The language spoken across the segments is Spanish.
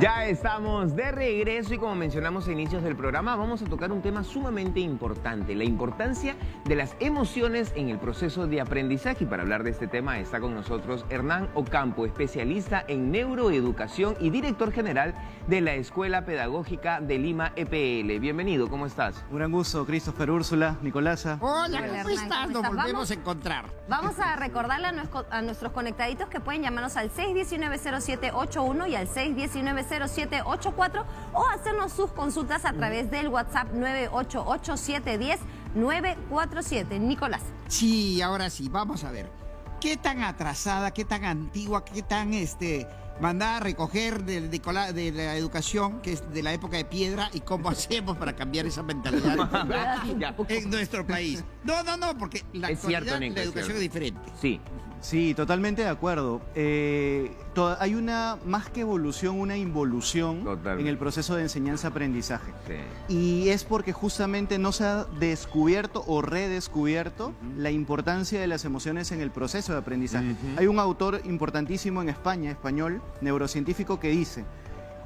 Ya estamos de regreso y como mencionamos a inicios del programa, vamos a tocar un tema sumamente importante, la importancia de las emociones en el proceso de aprendizaje. Y para hablar de este tema está con nosotros Hernán Ocampo, especialista en neuroeducación y director general de la Escuela Pedagógica de Lima EPL. Bienvenido, ¿cómo estás? Un gran gusto, Christopher, Úrsula, Nicolasa. Hola, ¿cómo estás? Nos volvemos a encontrar. Vamos a recordarle a nuestros conectaditos que pueden llamarnos al 619-0781 y al 619-0784 o hacernos sus consultas a través del WhatsApp 988-710-947. Nicolás. Sí, ahora sí, vamos a ver. ¿Qué tan atrasada, qué tan antigua, qué tan mandada a recoger de la educación, que es de la época de piedra, y cómo hacemos para cambiar esa mentalidad en nuestro país? No, porque la actualidad, la educación es diferente. Sí, totalmente de acuerdo. Hay una, más que evolución, una involución en el proceso de enseñanza-aprendizaje. Y es porque justamente no se ha descubierto o redescubierto la importancia de las emociones en el proceso de aprendizaje. Hay un autor importantísimo en España, español, neurocientífico, que dice: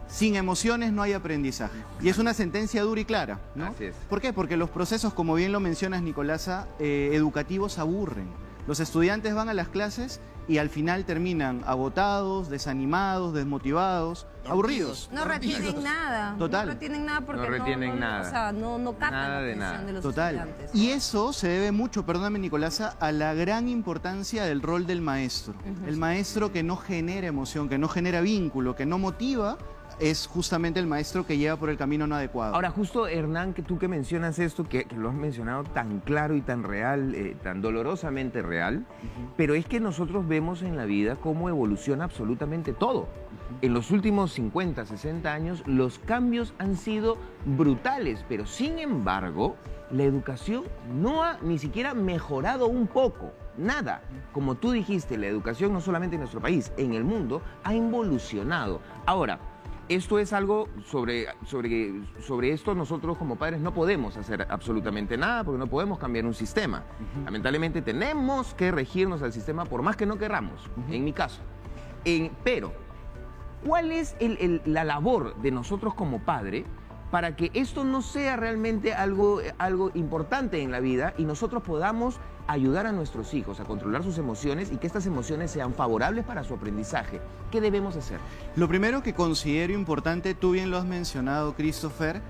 sin emociones no hay aprendizaje. Y es una sentencia dura y clara, ¿no? Así es. ¿Por qué? Porque los procesos, como bien lo mencionas, Nicolasa, educativos aburren. Los estudiantes van a las clases y al final terminan agotados, desanimados, desmotivados, aburridos. No retienen nada. Total. No retienen nada porque no retienen nada. O sea, no captan Nada la de atención nada. de los Total. estudiantes. Y eso se debe mucho, perdóname, Nicolasa, a la gran importancia del rol del maestro. El maestro que no genera emoción, que no genera vínculo, que no motiva, es justamente el maestro que lleva por el camino no adecuado. Ahora, justo, Hernán, que tú que mencionas esto, que lo has mencionado tan claro y tan real, tan dolorosamente real, pero es que nosotros vemos en la vida cómo evoluciona absolutamente todo. En los últimos 50, 60 años, los cambios han sido brutales, pero sin embargo, la educación no ha ni siquiera mejorado un poco. Nada. Como tú dijiste, la educación no solamente en nuestro país, en el mundo, ha involucionado. Ahora, esto es algo, sobre esto nosotros como padres no podemos hacer absolutamente nada porque no podemos cambiar un sistema. Lamentablemente tenemos que regirnos al sistema por más que no querramos, en mi caso. Pero, ¿cuál es la labor de nosotros como padre para que esto no sea realmente algo importante en la vida y nosotros podamos ayudar a nuestros hijos a controlar sus emociones y que estas emociones sean favorables para su aprendizaje? ¿Qué debemos hacer? Lo primero que considero importante, tú bien lo has mencionado, Christopher,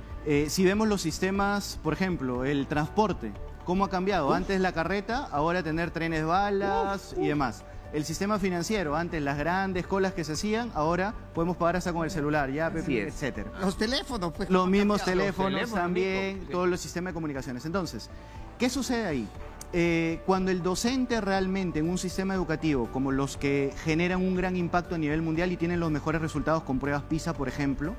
si vemos los sistemas, por ejemplo, el transporte, ¿cómo ha cambiado? Antes la carreta, ahora tener trenes balas y demás. El sistema financiero, antes las grandes colas que se hacían, ahora podemos pagar hasta con el celular, ya, etcétera. Los teléfonos, pues. Los mismos teléfonos teléfonos también, mismos, todos los sistemas de comunicaciones. Entonces, ¿qué sucede ahí? Cuando el docente realmente en un sistema educativo como los que generan un gran impacto a nivel mundial y tienen los mejores resultados con pruebas PISA, por ejemplo,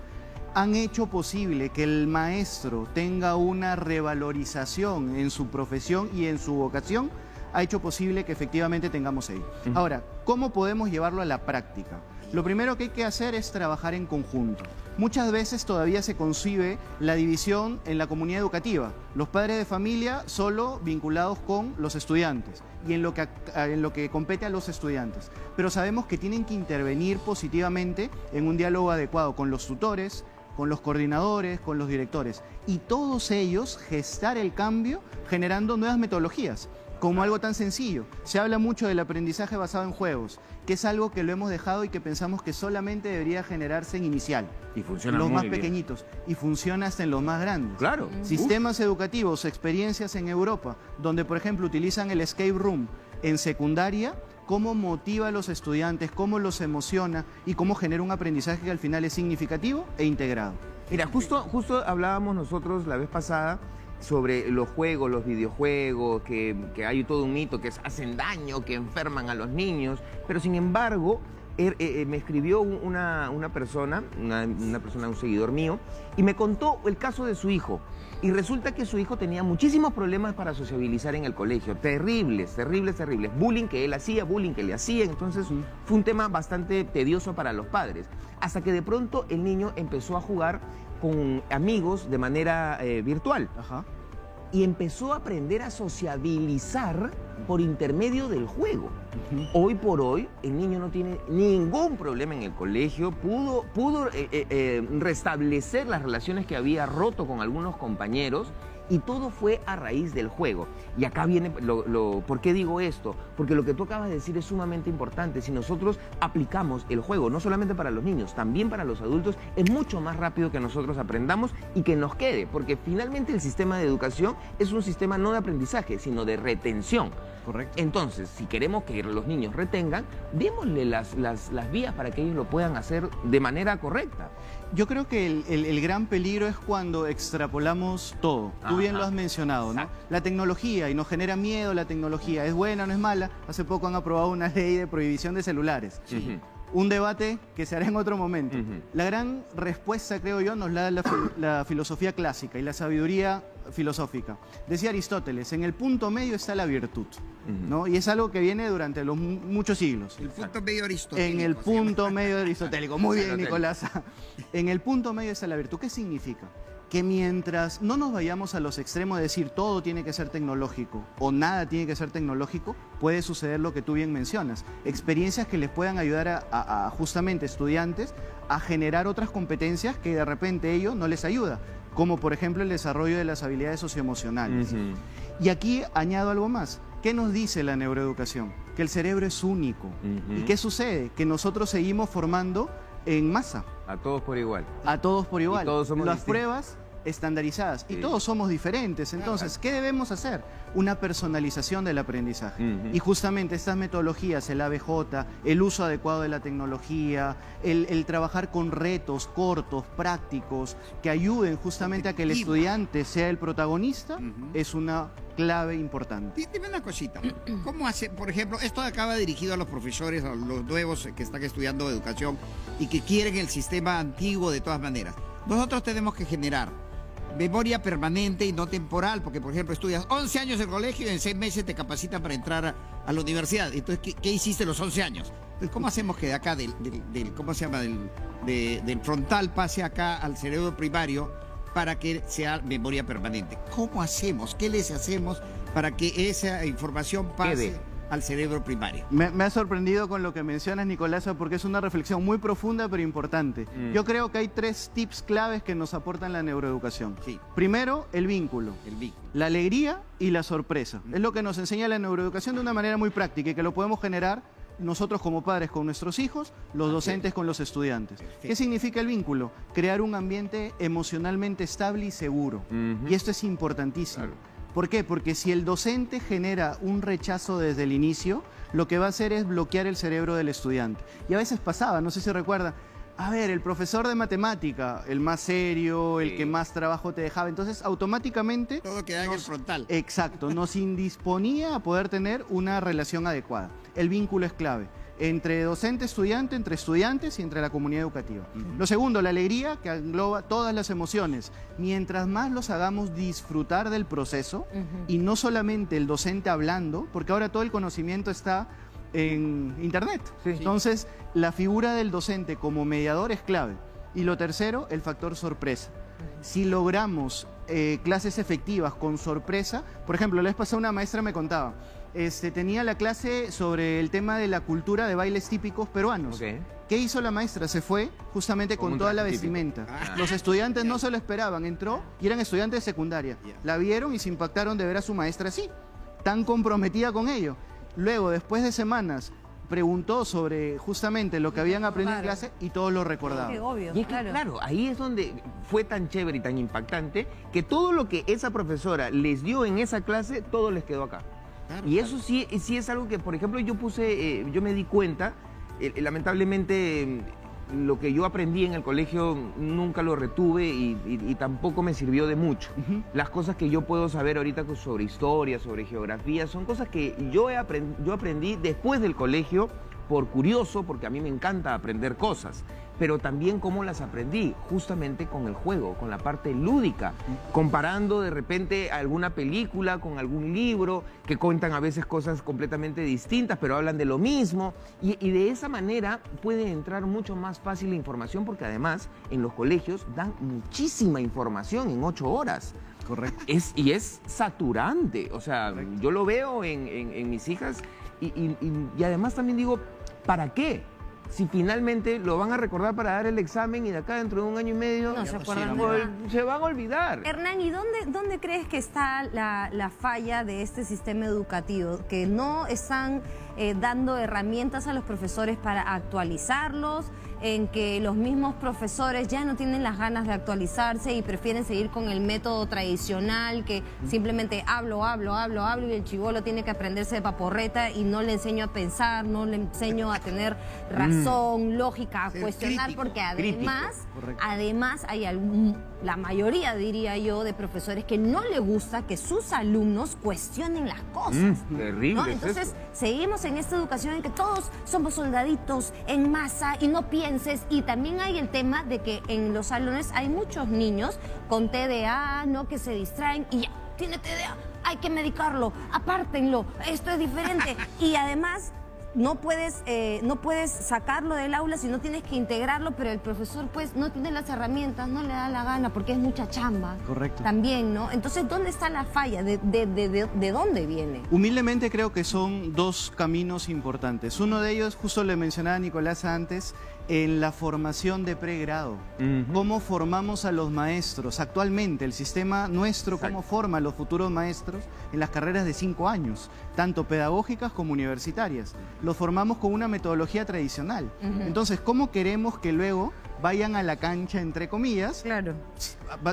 han hecho posible que el maestro tenga una revalorización en su profesión y en su vocación, ha hecho posible que efectivamente tengamos ahí. Ahora, ¿cómo podemos llevarlo a la práctica? Lo primero que hay que hacer es trabajar en conjunto. Muchas veces todavía se concibe la división en la comunidad educativa. Los padres de familia solo vinculados con los estudiantes y en lo que compete a los estudiantes. Pero sabemos que tienen que intervenir positivamente en un diálogo adecuado con los tutores, con los coordinadores, con los directores. Y todos ellos gestar el cambio generando nuevas metodologías. Como algo tan sencillo. Se habla mucho del aprendizaje basado en juegos, que es algo que lo hemos dejado y que pensamos que solamente debería generarse en inicial. Y funciona en los muy más bien. pequeñitos. Y funciona hasta en los más grandes. Claro. Sistemas educativos, experiencias en Europa, donde por ejemplo utilizan el escape room en secundaria, cómo motiva a los estudiantes, cómo los emociona y cómo genera un aprendizaje que al final es significativo e integrado. Mira, justo hablábamos nosotros la vez pasada sobre los juegos, los videojuegos, que hay todo un mito, que hacen daño, que enferman a los niños, pero sin embargo, me escribió una persona, un seguidor mío, y me contó el caso de su hijo. Y resulta que su hijo tenía muchísimos problemas para sociabilizar en el colegio, terribles. Bullying que él hacía, bullying que le hacían, entonces fue un tema bastante tedioso para los padres. Hasta que de pronto el niño empezó a jugar con amigos de manera virtual. Y empezó a aprender a sociabilizar por intermedio del juego. Hoy por hoy, el niño no tiene ningún problema en el colegio, pudo restablecer las relaciones que había roto con algunos compañeros, y todo fue a raíz del juego. Y acá viene, ¿por qué digo esto? Porque lo que tú acabas de decir es sumamente importante. Si nosotros aplicamos el juego, no solamente para los niños, también para los adultos, es mucho más rápido que nosotros aprendamos y que nos quede. Porque finalmente el sistema de educación es un sistema no de aprendizaje, sino de retención. Correcto. Entonces, si queremos que los niños retengan, démosle las vías para que ellos lo puedan hacer de manera correcta. Yo creo que el gran peligro es cuando extrapolamos todo. Tú bien lo has mencionado, ¿no? La tecnología, y nos genera miedo la tecnología. ¿Es buena o no es mala? Hace poco han aprobado una ley de prohibición de celulares. Un debate que se hará en otro momento. La gran respuesta, creo yo, nos la da la filosofía clásica y la sabiduría filosófica. Decía Aristóteles, en el punto medio está la virtud, ¿no? Y es algo que viene durante los muchos siglos. El punto medio aristotélico. En el punto medio aristotélico. Muy bien, Nicolás. En el punto medio está la virtud. ¿Qué significa? Que mientras no nos vayamos a los extremos de decir todo tiene que ser tecnológico o nada tiene que ser tecnológico, puede suceder lo que tú bien mencionas. Experiencias que les puedan ayudar a justamente estudiantes a generar otras competencias que de repente ellos no les ayuda, como por ejemplo el desarrollo de las habilidades socioemocionales. Y aquí añado algo más. ¿Qué nos dice la neuroeducación? Que el cerebro es único. ¿Y qué sucede? Que nosotros seguimos formando en masa. A todos por igual. A todos por igual. Y todos somos las distintos. pruebas estandarizadas. Sí. Y todos somos diferentes. Entonces, ¿qué debemos hacer? Una personalización del aprendizaje. Y justamente estas metodologías, el ABJ, el uso adecuado de la tecnología, el trabajar con retos cortos, prácticos, que ayuden justamente a que el estudiante sea el protagonista, es una clave importante. Dime una cosita, ¿cómo hace, por ejemplo, esto acaba dirigido a los profesores, a los nuevos que están estudiando educación y que quieren el sistema antiguo de todas maneras? Nosotros tenemos que generar memoria permanente y no temporal, porque por ejemplo estudias 11 años en el colegio y en 6 meses te capacitan para entrar a la universidad. Entonces, ¿qué hiciste los 11 años? Entonces, ¿cómo hacemos que de acá, ¿cómo se llama? Del frontal pase acá al cerebro primario para que sea memoria permanente? ¿Cómo hacemos? ¿Qué les hacemos para que esa información pase al cerebro primario? Me ha sorprendido con lo que mencionas, Nicolás, porque es una reflexión muy profunda pero importante. Yo creo que hay 3 tips claves que nos aportan la neuroeducación. Sí. Primero, el vínculo. El vínculo. La alegría y la sorpresa. Es lo que nos enseña la neuroeducación de una manera muy práctica y que lo podemos generar nosotros como padres con nuestros hijos, los docentes con los estudiantes. ¿Qué significa el vínculo? Crear un ambiente emocionalmente estable y seguro. Y esto es importantísimo. Claro. ¿Por qué? Porque si el docente genera un rechazo desde el inicio, lo que va a hacer es bloquear el cerebro del estudiante. Y a veces pasaba, no sé si recuerdan, a ver, el profesor de matemática, el más serio, el que más trabajo te dejaba, entonces automáticamente... Todo queda en el frontal. Exacto, nos indisponía a poder tener una relación adecuada. El vínculo es clave. Entre docente-estudiante, entre estudiantes y entre la comunidad educativa. Lo segundo, la alegría, que engloba todas las emociones. Mientras más los hagamos disfrutar del proceso, y no solamente el docente hablando, porque ahora todo el conocimiento está en internet. Sí. Entonces, la figura del docente como mediador es clave. Y lo tercero, el factor sorpresa. Si logramos clases efectivas con sorpresa, por ejemplo, la vez pasada una maestra me contaba, tenía la clase sobre el tema de la cultura de bailes típicos peruanos. Okay. ¿Qué hizo la maestra? Se fue justamente Con con un toda la traje típico. vestimenta. Los estudiantes no se lo esperaban, entró y eran estudiantes de secundaria. La vieron y se impactaron de ver a su maestra así, tan comprometida con ello. Luego, después de semanas, preguntó sobre justamente lo que habían aprendido en clase y todos lo recordaban. Qué obvio, Y es que, claro, ahí es donde fue tan chévere y tan impactante que todo lo que esa profesora les dio en esa clase, todo les quedó acá. Claro, Y eso sí es algo que, por ejemplo, yo me di cuenta, lamentablemente lo que yo aprendí en el colegio nunca lo retuve y tampoco me sirvió de mucho. Las cosas que yo puedo saber ahorita sobre historia, sobre geografía, son cosas que yo aprendí después del colegio por curioso, porque a mí me encanta aprender cosas, pero también cómo las aprendí, justamente con el juego, con la parte lúdica, comparando de repente alguna película con algún libro, que cuentan a veces cosas completamente distintas, pero hablan de lo mismo, y de esa manera puede entrar mucho más fácil la información, porque además en los colegios dan muchísima información en 8 horas. Correcto. Y es saturante. O sea, yo lo veo en mis hijas y además también digo, ¿para qué? Si finalmente lo van a recordar para dar el examen y de acá dentro de un año y medio No se acuerdan sí, de nada. se van a olvidar. Hernán, ¿y dónde crees que está la falla de este sistema educativo? Que no están dando herramientas a los profesores para actualizarlos, en que los mismos profesores ya no tienen las ganas de actualizarse y prefieren seguir con el método tradicional, que simplemente hablo y el chibolo tiene que aprenderse de paporreta y no le enseño a pensar, no le enseño a tener razón, lógica, a Ser cuestionar, crítico. porque Crítico, además hay la mayoría, diría yo, de profesores que no le gusta que sus alumnos cuestionen las cosas. Terrible. ¿No? es Entonces, esto. seguimos en esta educación en que todos somos soldaditos en masa y no pienses. Y también hay el tema de que en los salones hay muchos niños con TDA, ¿no? Que se distraen y ya, tiene TDA, hay que medicarlo, apártenlo, esto es diferente. Y además no puedes sacarlo del aula si no tienes que integrarlo, pero el profesor pues no tiene las herramientas, no le da la gana porque es mucha chamba. Correcto. También, ¿no? Entonces, ¿dónde está la falla? ¿De dónde viene? Humildemente creo que son dos caminos importantes. Uno de ellos, justo le mencionaba Nicolás antes, en la formación de pregrado. ¿Cómo formamos a los maestros? Actualmente, el sistema nuestro, ¿cómo forma a los futuros maestros en las carreras de 5 años? Tanto pedagógicas como universitarias. Los formamos con una metodología tradicional. Entonces, ¿cómo queremos que luego vayan a la cancha, entre comillas? Claro.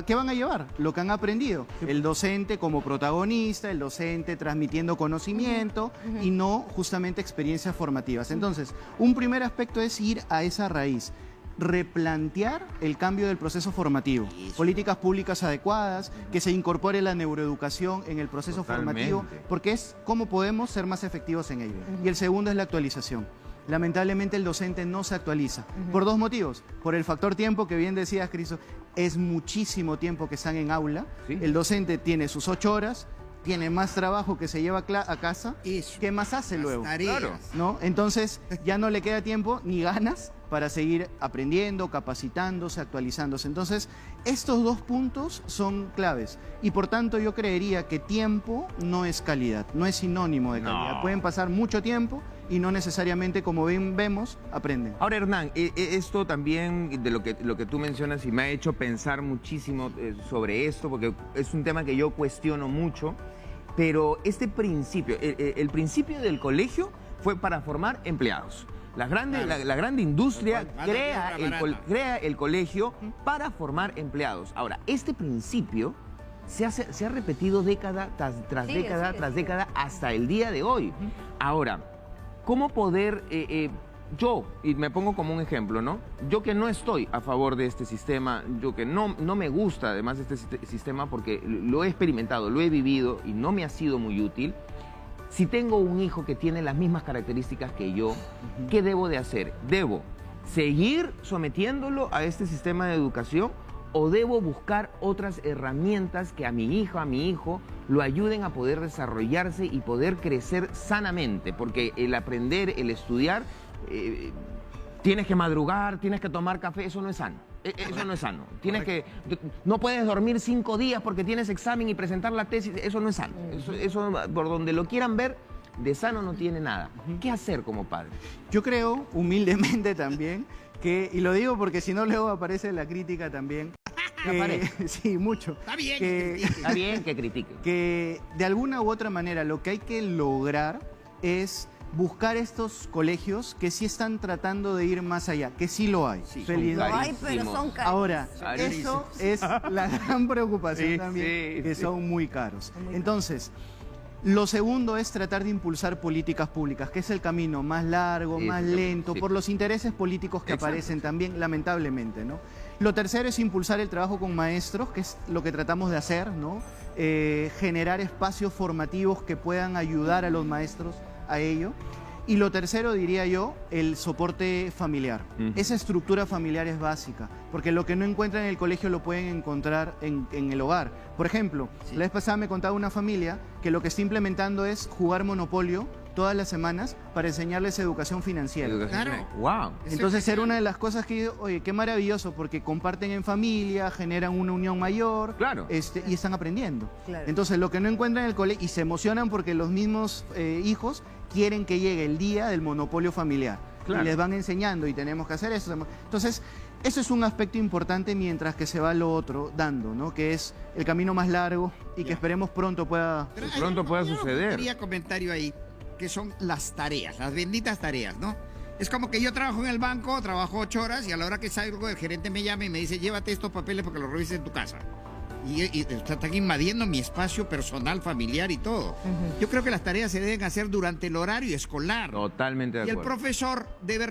¿Qué van a llevar? Lo que han aprendido. El docente como protagonista, el docente transmitiendo conocimiento y no justamente experiencias formativas. Entonces, un primer aspecto es ir a esa raíz. Replantear el cambio del proceso formativo, políticas públicas adecuadas, que se incorpore la neuroeducación en el proceso formativo, porque es cómo podemos ser más efectivos en ello. Y el segundo es la actualización. Lamentablemente el docente no se actualiza, por dos motivos. Por el factor tiempo que bien decías, Cristo, es muchísimo tiempo que están en aula. Sí. El docente tiene sus 8 horas, tiene más trabajo que se lleva a casa. Eso. ¿Qué más hace Las luego? tareas. Claro. ¿No? Entonces ya no le queda tiempo ni ganas para seguir aprendiendo, capacitándose, actualizándose. Entonces, estos dos puntos son claves. Y por tanto yo creería que tiempo no es calidad, no es sinónimo de calidad. No. Pueden pasar mucho tiempo y no necesariamente, como vemos, aprenden. Ahora, Hernán, esto también de lo que tú mencionas y me ha hecho pensar muchísimo sobre esto, porque es un tema que yo cuestiono mucho, pero este principio, el principio del colegio fue para formar empleados. La grande industria crea el colegio para formar empleados. Ahora, este principio se ha repetido década tras década hasta el día de hoy. Ahora, ¿cómo poder, yo, y me pongo como un ejemplo, ¿no? Yo que no estoy a favor de este sistema, yo que no me gusta además este sistema porque lo he experimentado, lo he vivido y no me ha sido muy útil. Si tengo un hijo que tiene las mismas características que yo, ¿qué debo de hacer? ¿Debo seguir sometiéndolo a este sistema de educación o debo buscar otras herramientas que a mi hija, a mi hijo, lo ayuden a poder desarrollarse y poder crecer sanamente? Porque el aprender, el estudiar, tienes que madrugar, tienes que tomar café, eso no es sano. Eso no es sano. No puedes dormir 5 días porque tienes examen y presentar la tesis, eso no es sano. Eso por donde lo quieran ver, de sano no tiene nada. ¿Qué hacer como padre? Yo creo, humildemente también, que, y lo digo porque si no luego aparece la crítica también. Sí, mucho. Está bien. Está bien que critiquen. Que de alguna u otra manera lo que hay que lograr es buscar estos colegios que sí están tratando de ir más allá, que sí lo hay. Sí, Felizmente. son Ay, pero son caros. Ahora, Carísimos. eso es la gran preocupación Sí, también, sí, que sí. son muy caros. muy caros. Entonces, lo segundo es tratar de impulsar políticas públicas, que es el camino más largo, Sí, más sí, lento, sí. por los intereses políticos que Exacto. aparecen también, lamentablemente, ¿no? Lo tercero es impulsar el trabajo con maestros, que es lo que tratamos de hacer, ¿no? Generar espacios formativos que puedan ayudar a los maestros a ello. Y lo tercero, diría yo, el soporte familiar. Esa estructura familiar es básica, porque lo que no encuentran en el colegio lo pueden encontrar en el hogar. Por ejemplo, la vez pasada me contaba una familia que lo que está implementando es jugar Monopolio todas las semanas para enseñarles educación financiera. Claro. Wow. Entonces era una de las cosas que digo, oye, qué maravilloso, porque comparten en familia, generan una unión mayor, Claro. y están aprendiendo. Claro. Entonces lo que no encuentran en el colegio, y se emocionan porque los mismos hijos quieren que llegue el día del monopolio familiar. Claro. Y les van enseñando y tenemos que hacer eso. Entonces, eso es un aspecto importante mientras que se va lo otro dando, ¿no? Que es el camino más largo y que esperemos pronto pueda... Pero Pronto pueda yo suceder. Quería comentario ahí, que son las tareas, las benditas tareas, ¿no? Es como que yo trabajo en el banco, trabajo 8 horas y a la hora que salgo el gerente me llama y me dice, llévate estos papeles porque los revises en tu casa. Y están invadiendo mi espacio personal, familiar y todo. Yo creo que las tareas se deben hacer durante el horario escolar. Totalmente de Y el acuerdo. profesor debe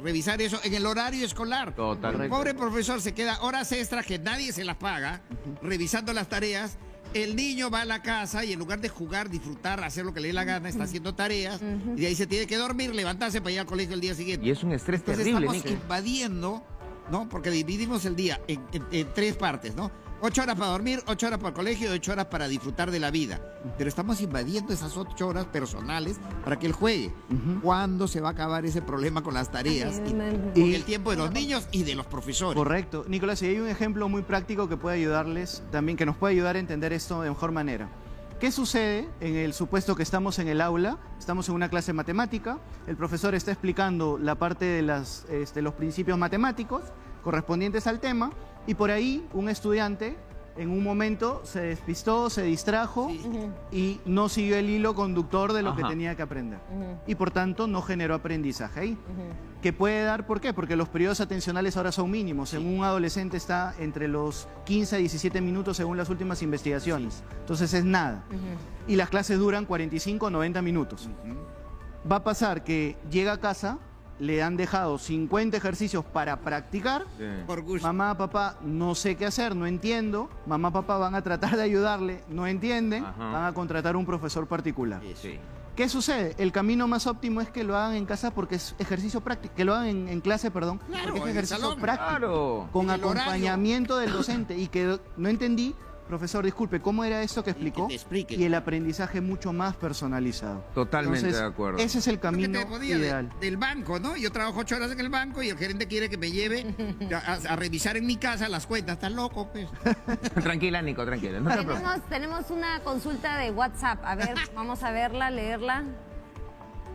revisar eso en el horario escolar. Totalmente. El pobre profesor se queda horas extras que nadie se las paga, revisando las tareas. El niño va a la casa y en lugar de jugar, disfrutar, hacer lo que le dé la gana, está haciendo tareas. Y de ahí se tiene que dormir, levantarse para ir al colegio el día siguiente. Y es un estrés Entonces terrible, estamos Nico. invadiendo, ¿no? Porque dividimos el día en 3 partes, ¿no? 8 horas para dormir, 8 horas para el colegio y 8 horas para disfrutar de la vida. Pero estamos invadiendo esas 8 horas personales para que él juegue. ¿Cuándo se va a acabar ese problema con las tareas? Ay, Y con el tiempo de los niños y de los profesores. Correcto. Nicolás, y hay un ejemplo muy práctico que puede ayudarles también, que nos puede ayudar a entender esto de mejor manera. ¿Qué sucede en el supuesto que estamos en el aula? Estamos en una clase de matemática, el profesor está explicando la parte de los principios matemáticos correspondientes al tema, y por ahí un estudiante en un momento se despistó, se distrajo y no siguió el hilo conductor de lo que Ajá. tenía que aprender. Y por tanto no generó aprendizaje ahí. ¿Qué puede dar? ¿Por qué? Porque los periodos atencionales ahora son mínimos. En un adolescente está entre los 15 a 17 minutos según las últimas investigaciones. Entonces es nada. Y las clases duran 45 o 90 minutos. Va a pasar que llega a casa, le han dejado 50 ejercicios para practicar. Sí. Por gusto. Mamá, papá, no sé qué hacer, no entiendo. Mamá, papá van a tratar de ayudarle, no entienden. Ajá. Van a contratar un profesor particular. Sí. ¿Qué sucede? El camino más óptimo es que lo hagan en casa porque es ejercicio práctico, que lo hagan en clase, perdón, Claro, porque es en el ejercicio salón. práctico, Claro. con En el horario. acompañamiento del docente. Y que no entendí, profesor, disculpe, ¿cómo era esto que explicó? te explique. Y el aprendizaje mucho más personalizado. Totalmente Entonces, de acuerdo. Ese es el Creo que camino te podía ideal. del banco, ¿no? Yo trabajo 8 horas en el banco y el gerente quiere que me lleve a revisar en mi casa las cuentas. ¿Estás loco, pues? Tranquila, Nico, tranquila. No te preocupes. Tenemos una consulta de WhatsApp. A ver, vamos a verla, leerla.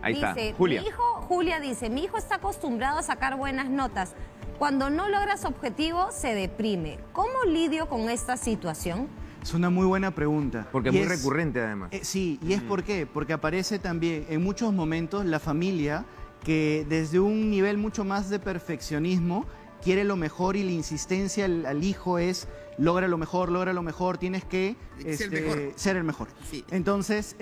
Ahí Dice, está. Julia. Julia dice, mi hijo está acostumbrado a sacar buenas notas. Cuando no logra su objetivo, se deprime. ¿Cómo lidio con esta situación? Es una muy buena pregunta. Porque es Y muy recurrente, además. Sí, y es por qué, porque aparece también en muchos momentos la familia que desde un nivel mucho más de perfeccionismo quiere lo mejor y la insistencia al hijo es logra lo mejor, tienes que Ser mejor. ser el mejor. Sí. Entonces,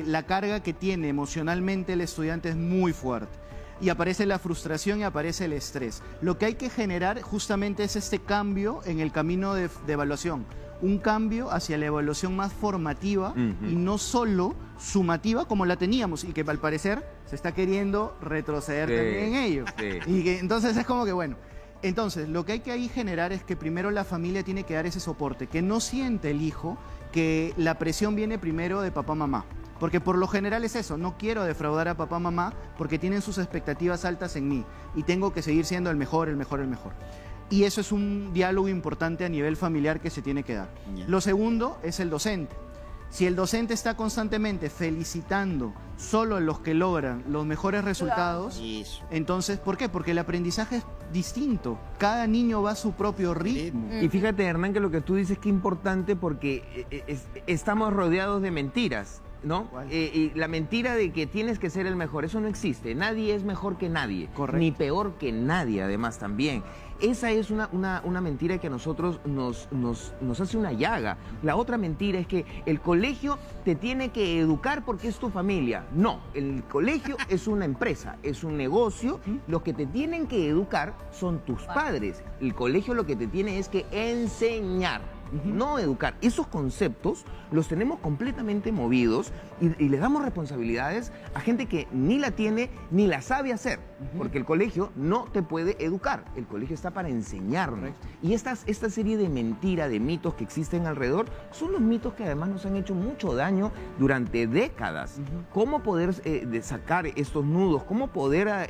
la carga que tiene emocionalmente el estudiante es muy fuerte. Y aparece la frustración y aparece el estrés. Lo que hay que generar justamente es este cambio en el camino de evaluación. Un cambio hacia la evaluación más formativa y no solo sumativa como la teníamos y que al parecer se está queriendo retroceder Sí, también en ello. sí. Y que entonces es como que bueno. Entonces, lo que hay que ahí generar es que primero la familia tiene que dar ese soporte, que no siente el hijo que la presión viene primero de papá, mamá. Porque por lo general es eso, no quiero defraudar a papá, mamá, porque tienen sus expectativas altas en mí y tengo que seguir siendo el mejor. Y eso es un diálogo importante a nivel familiar que se tiene que dar. Ya. Lo segundo es el docente. Si el docente está constantemente felicitando solo a los que logran los mejores resultados, Eso. entonces, ¿por qué? Porque el aprendizaje es distinto. Cada niño va a su propio ritmo. Y fíjate, Hernán, que lo que tú dices que es importante porque estamos rodeados de mentiras, ¿no? ¿Cuál? Y la mentira de que tienes que ser el mejor, eso no existe. Nadie es mejor que nadie. Correcto. Ni peor que nadie, además, también. Esa es una mentira que a nosotros nos hace una llaga. La otra mentira es que el colegio te tiene que educar porque es tu familia. No, el colegio es una empresa, es un negocio. Los que te tienen que educar son tus padres. El colegio lo que te tiene es que enseñar. no educar. Esos conceptos los tenemos completamente movidos y le damos responsabilidades a gente que ni la tiene ni la sabe hacer, porque el colegio no te puede educar, el colegio está para enseñarnos. Correcto. Y esta serie de mentiras, de mitos que existen alrededor, son los mitos que además nos han hecho mucho daño durante décadas. ¿Cómo poder sacar estos nudos? ¿Cómo poder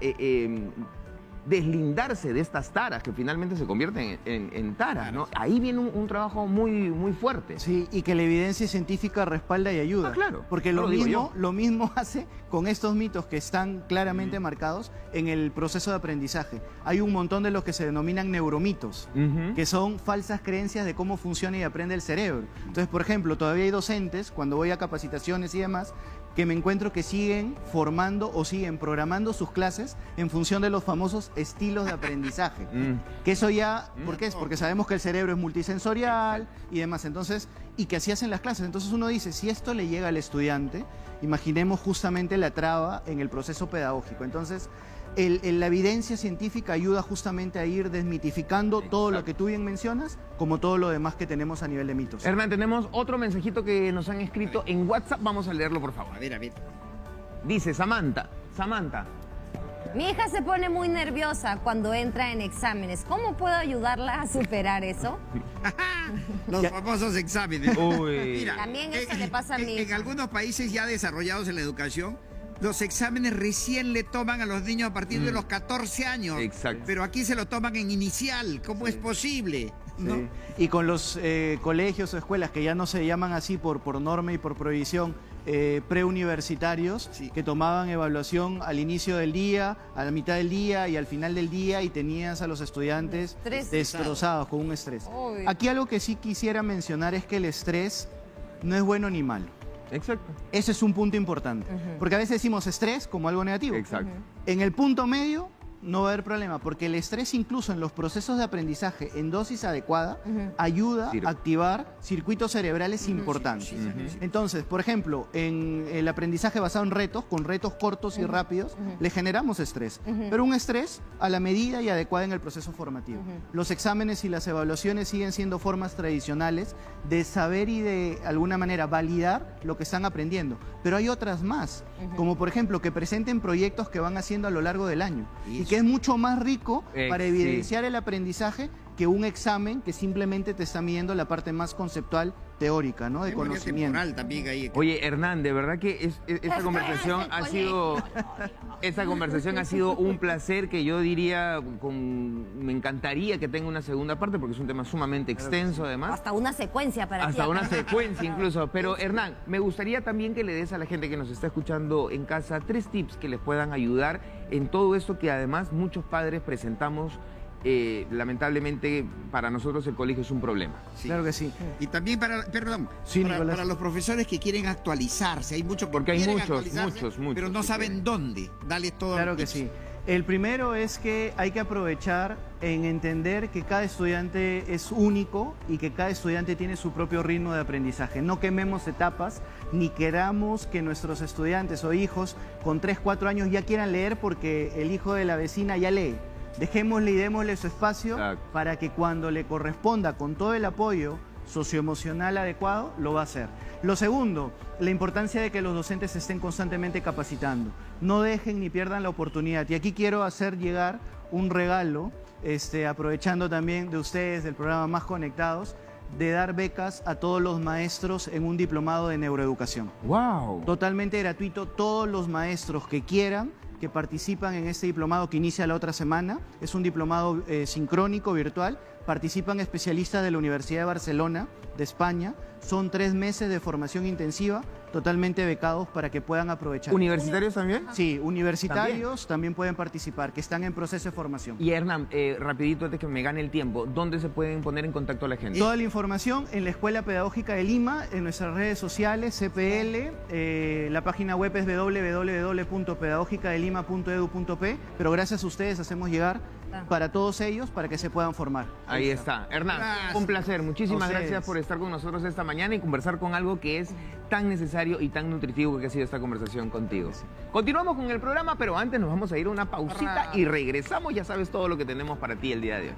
deslindarse de estas taras que finalmente se convierten en taras, ¿no? Ahí viene un trabajo muy fuerte. Sí, y que la evidencia científica respalda y ayuda. Ah, claro. Porque No lo lo digo mismo hace con estos mitos que están claramente marcados en el proceso de aprendizaje. Hay un montón de los que se denominan neuromitos, que son falsas creencias de cómo funciona y aprende el cerebro. Entonces, por ejemplo, todavía hay docentes, cuando voy a capacitaciones y demás, que me encuentro que siguen formando o siguen programando sus clases en función de los famosos estilos de aprendizaje. Que eso ya, ¿por qué es? Porque sabemos que el cerebro es multisensorial y demás. Entonces, y que así hacen las clases. Entonces uno dice, si esto le llega al estudiante, imaginemos justamente la traba en el proceso pedagógico. Entonces, la evidencia científica ayuda justamente a ir desmitificando todo lo que tú bien mencionas, como todo lo demás que tenemos a nivel de mitos. Hernán, tenemos otro mensajito que nos han escrito en WhatsApp. Vamos a leerlo, por favor. A ver. Dice Samantha. Mi hija se pone muy nerviosa cuando entra en exámenes. ¿Cómo puedo ayudarla a superar eso? Los famosos exámenes. Uy. Mira, También eso le pasa a mi en hija. algunos países ya desarrollados en la educación, los exámenes recién le toman a los niños a partir de los 14 años. Exacto. Pero aquí se lo toman en inicial. ¿Cómo es posible? ¿No? Sí. Y con los colegios o escuelas que ya no se llaman así por norma y por prohibición, preuniversitarios, que tomaban evaluación al inicio del día, a la mitad del día y al final del día, y tenías a los estudiantes destrozados con un estrés. Uy. Aquí algo que sí quisiera mencionar es que el estrés no es bueno ni malo. Exacto. Ese es un punto importante, porque a veces decimos estrés como algo negativo. Exacto. En el punto medio no va a haber problema, porque el estrés incluso en los procesos de aprendizaje en dosis adecuada ayuda a activar circuitos cerebrales importantes. Entonces, por ejemplo, en el aprendizaje basado en retos, con retos cortos y rápidos, le generamos estrés, pero un estrés a la medida y adecuada en el proceso formativo. Los exámenes y las evaluaciones siguen siendo formas tradicionales de saber y de alguna manera validar lo que están aprendiendo, pero hay otras más, como por ejemplo que presenten proyectos que van haciendo a lo largo del año y que es mucho más rico para evidenciar el aprendizaje que un examen que simplemente te está midiendo la parte más conceptual, teórica, ¿no? De Memoria conocimiento. temporal también ahí. Oye, Hernán, de verdad que esta conversación ha sido un placer que yo diría, me encantaría que tenga una segunda parte porque es un tema sumamente extenso además. Hasta una secuencia para Hasta ti. una secuencia incluso. Pero Hernán, me gustaría también que le des a la gente que nos está escuchando en casa 3 tips que les puedan ayudar en todo esto que además muchos padres presentamos. Lamentablemente para nosotros el colegio es un problema. Sí. Claro que sí. Y también para Nicolás. los profesores que quieren actualizarse. Hay muchos que Porque hay quieren muchos, actualizarse, muchos pero no que saben quieren. dónde. Dale todo. Claro que sí. El primero es que hay que aprovechar en entender que cada estudiante es único y que cada estudiante tiene su propio ritmo de aprendizaje. No quememos etapas ni queramos que nuestros estudiantes o hijos con 3, 4 años ya quieran leer porque el hijo de la vecina ya lee. Dejémosle y démosle su espacio para que cuando le corresponda con todo el apoyo socioemocional adecuado, lo va a hacer. Lo segundo, la importancia de que los docentes se estén constantemente capacitando. No dejen ni pierdan la oportunidad. Y aquí quiero hacer llegar un regalo, aprovechando también de ustedes, del programa Más Conectados, de dar becas a todos los maestros en un diplomado de neuroeducación. ¡Wow! Totalmente gratuito, todos los maestros que quieran, que participan en este diplomado que inicia la otra semana. Es un diplomado sincrónico, virtual. Participan especialistas de la Universidad de Barcelona, de España. Son 3 meses de formación intensiva, totalmente becados para que puedan aprovechar. ¿Universitarios también? Sí, universitarios también pueden participar, que están en proceso de formación. Y Hernán, rapidito antes que me gane el tiempo, ¿dónde se pueden poner en contacto a la gente? Toda la información en la Escuela Pedagógica de Lima, en nuestras redes sociales, CPL, la página web es www.pedagogicadelima.edu.p, pero gracias a ustedes hacemos llegar para todos ellos, para que se puedan formar. Ahí está. Hernán, Gracias. un placer. Muchísimas A ustedes. gracias por estar con nosotros esta mañana y conversar con algo que es tan necesario y tan nutritivo que ha sido esta conversación contigo. Continuamos con el programa, pero antes nos vamos a ir a una pausita y regresamos. Ya sabes todo lo que tenemos para ti el día de hoy.